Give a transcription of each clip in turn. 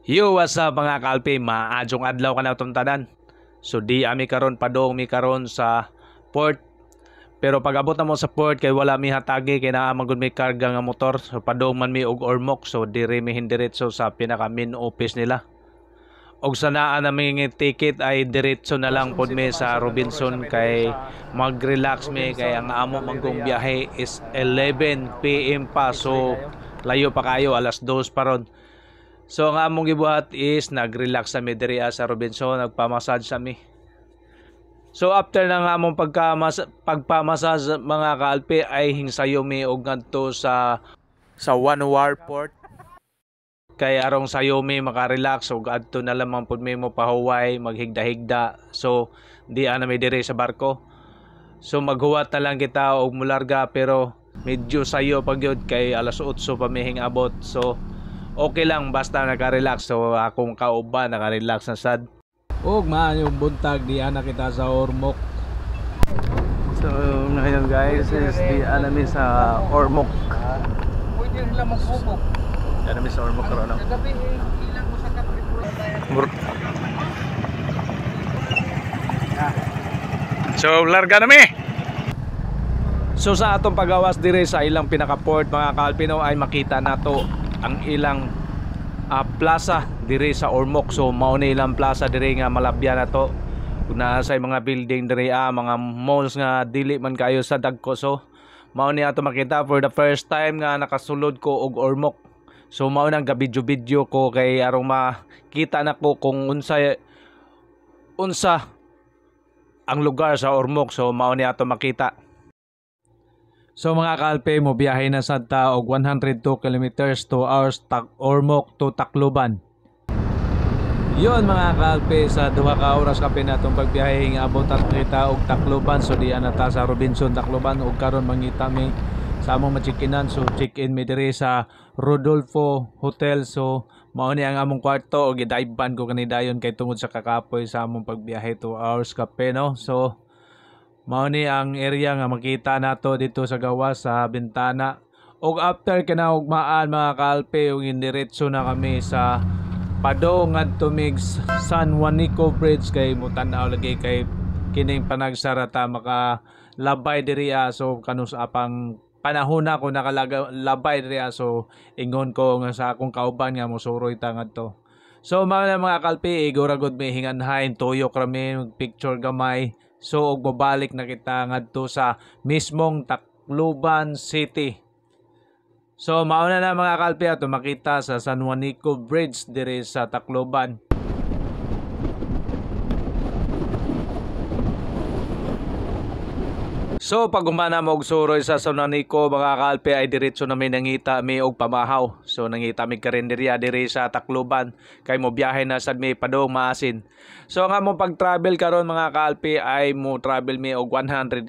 Yo, what's up mga kalpi? Maadjong adlaw ka na itong tanan. So di ami karon padong mi karon sa port. Pero pag abot na mo sa port kay wala mi hatagi kay naa magud mi karga nga motor. So padong man mi og ormok. So diri mi hindiretso sa pinaka main office nila. Og sa naa na mi ticket ay diretso na lang pod mi sa Robinson kay mag-relax mi kay ang amo manggong biyahe is 11 PM pa. So layo pa kayo, alas 2 pa ron. So ang among gibuhat is nag-relax sa diri sa Robinson, nagpa-massage kami. So after ng among pagpa-massage mga kaalpi ay hingsayo mi og ngadto sa One War Port. Kay arong sayo mi maka-relax og adto na lamang pud mi mo pahuway, maghigda-higda. So di ana mi diri sa barko. So maghuwat na lang kita og mularga pero medyo sayo pag yun kay alas 8 pa mi hingabot. So okay lang basta naka-relax. So akong kauban naka-relax na sad. Og maayo buntag di ana kita sa Ormoc. So ngayon guys is di ana mi sa Ormoc. Pwede rin lang magkubo. Ana mi sa Ormoc karon. Gabi ilang mo sa katribula. So larga na mi. So sa atong pagawas dire sa ilang pinaka-port mga kalpino ay makita nato ang ilang plaza dire sa Ormoc. So mao ni ilang plaza dire nga malabyan na to. Kung naa sa mga building dire mga malls nga dili man kayo sa dagko. So mao ni ato makita for the first time nga nakasulod ko og Ormoc. So mao nang gabidyo-bidyo ko kay arong makita nako kung unsa ang lugar sa Ormoc. So mao ni ato makita. So mga kalpe mo biyahe na sa og 102 kilometers 2 hours Ormoc to Tacloban. Yon mga kalpe sa 2 ka oras kape natong pagbiyahe nga abot kita og Tacloban. So di ana ta sa Robinson Tacloban og karon mangita mi sa among ma-check-inan. So check-in mi diri sa Rodolfo Hotel. So mao ni ang among kwarto og gidaiban ko kanidayon kay tungod sa kakapoy sa among pagbiyahe 2 hours kape no. So mao ni ang area nga makita nato dito sa gawas sa bintana. Og after kinaugmaan mga kalpe og indiretso na kami sa padong ngadto mig San Juanico Bridge kay mutan-aw lagi kay kining panagsarata makalabay diri. So kanus apang panahon na ko nakalabay diri. So ingon ko nga sa akong kauban nga mosuroy ta ngadto. So mga kalpe iguragod mi hinganhain tuyok rami picture gamay. So og babalik na kita ngadto sa mismong Tacloban City. So mauna na mga kalpi ato makita sa San Juanico Bridge dire sa Tacloban. So pag umana mo og suroy sa San Juanico mga kalpi ay diretso na may nangita mi og pamahaw. So nangita mi karinderya dire sa Tacloban kay mo biyahe na sad mi padong maasin. So nga mo pag-travel karon mga kalpi ay mo travel mi og 180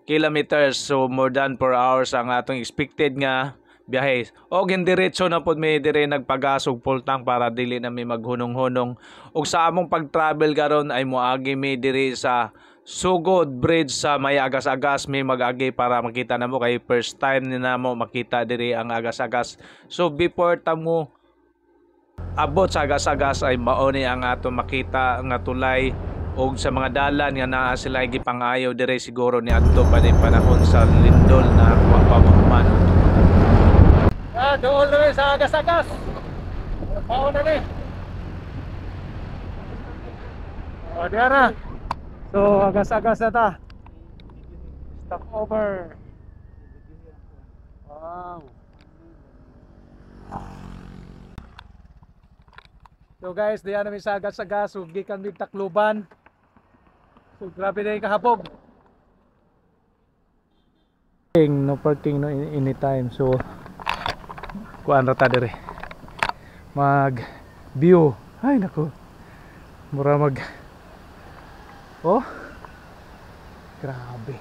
kilometers. So more than 4 hours ang atong expected nga biyahe. Og diretso na pud mi dire nagpagasog full tank para dili na mi maghunong-hunong. Og sa among pag-travel karon ay moagi mi dire sa Sugod Bridge sa may agas-agas mi magagi para makita na mo kay first time ni na mo makita diri ang agas-agas. So before ta mo abot sa agas-agas ay mao ni ang ato makita nga tulay og sa mga dalan nga naa sila gipangayo dire siguro ni adto pa din panahon sa lindol na papahuman. Doon na sa agas-agas. Pao na ni. O diyan na. So agas-agas na ta. Stop over. Wow. So guys, diyan namin sa agas-agas. So gikan mig Tacloban. So grabe na yung kahapog. No parking no anytime. So kuan ra ta dire. Mag view. Ay nako. Mura mag oh, grabe.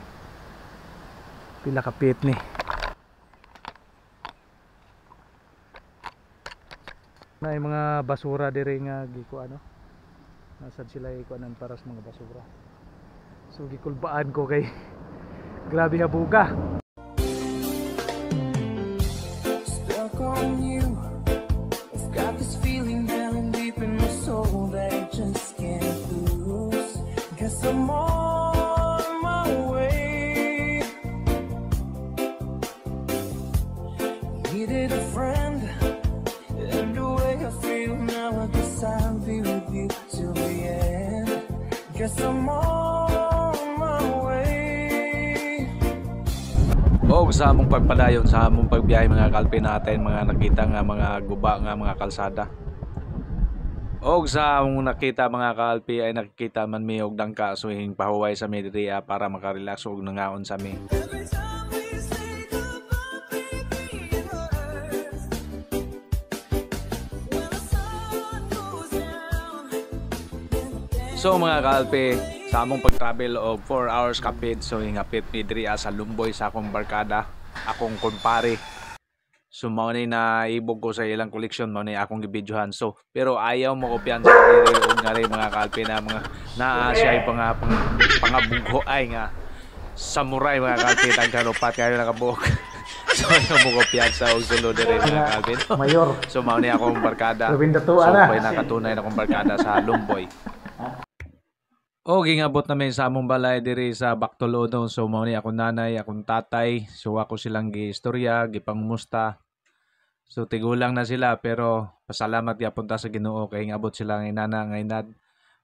Pila kapit ni. Na mga basura dire nga giko ano. Nasad sila ikuanan para sa mga basura. So gikulbaan ko kay grabe nga buga. Stuck on you. I've got this feeling O sa among pagpadayon sa among pagbiyahe mga kalpe natin mga nakita nga mga guba nga mga kalsada. Og sa among nakita mga kalpe ay nakikita man mi og dangka suhing pahuway sa Medria para makarelax og nangaon sa mi. So mga kalpe, sa among pag-travel og 4 hours kapit so hingapit mi diri sa Lumboy sa akong barkada, akong kumpare. So mao ni na ibog ko sa ilang koleksyon mao ni akong gibidyohan. So pero ayaw mo kopyan sa diri og ngari mga kalpe na mga naa siya ay pangabugho ay nga samurai mga kalpe tagkarupat kayo nakabuok. So ayaw mo kopyan sa og sulod diri mga kalpe. Mayor. So mao ni akong barkada. Labing So datuan na. may nakatunay na akong barkada sa Lumboy. O gingabot namin sa among balay diri sa Bactolono. So mao ni akong nanay, akong tatay. So ako silang giistorya, gipangumusta. So tigulang na sila pero pasalamat gyapon ta sa Ginoo kay ngabot sila nga inana nga inad.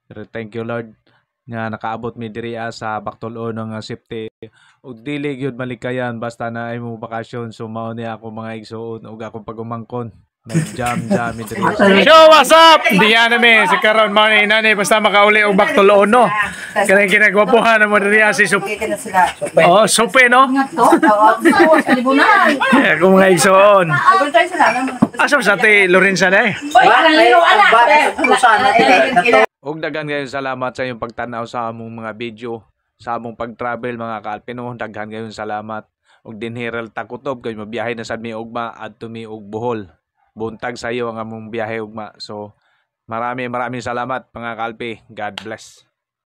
Pero thank you Lord nga nakaabot mi diri sa Bactolono nga safety. Ug dili gyud malikayan basta na ay mo bakasyon. So mao ni ako mga igsuon ug akong pagumangkon. Nag-jam mi diri. So what's up? Diyan namin si karon mao ni inani basta makauli og Bactolono. Kanang ginagwapuhan mo diri si Sup. Oh, supe no? Kung mga igsoon. Asa sa ti Lorenza na eh. Og daghan kayo salamat sa inyong pagtanaw sa among mga video, sa among pag-travel mga kalpino. Daghan kayo salamat. Og dinhiral ta kutob kay mabiyahe na sad mi ugma adto mi og Bohol. Buntag sa iyo ang among biyahe ugma. So maraming salamat mga kalpi. God bless.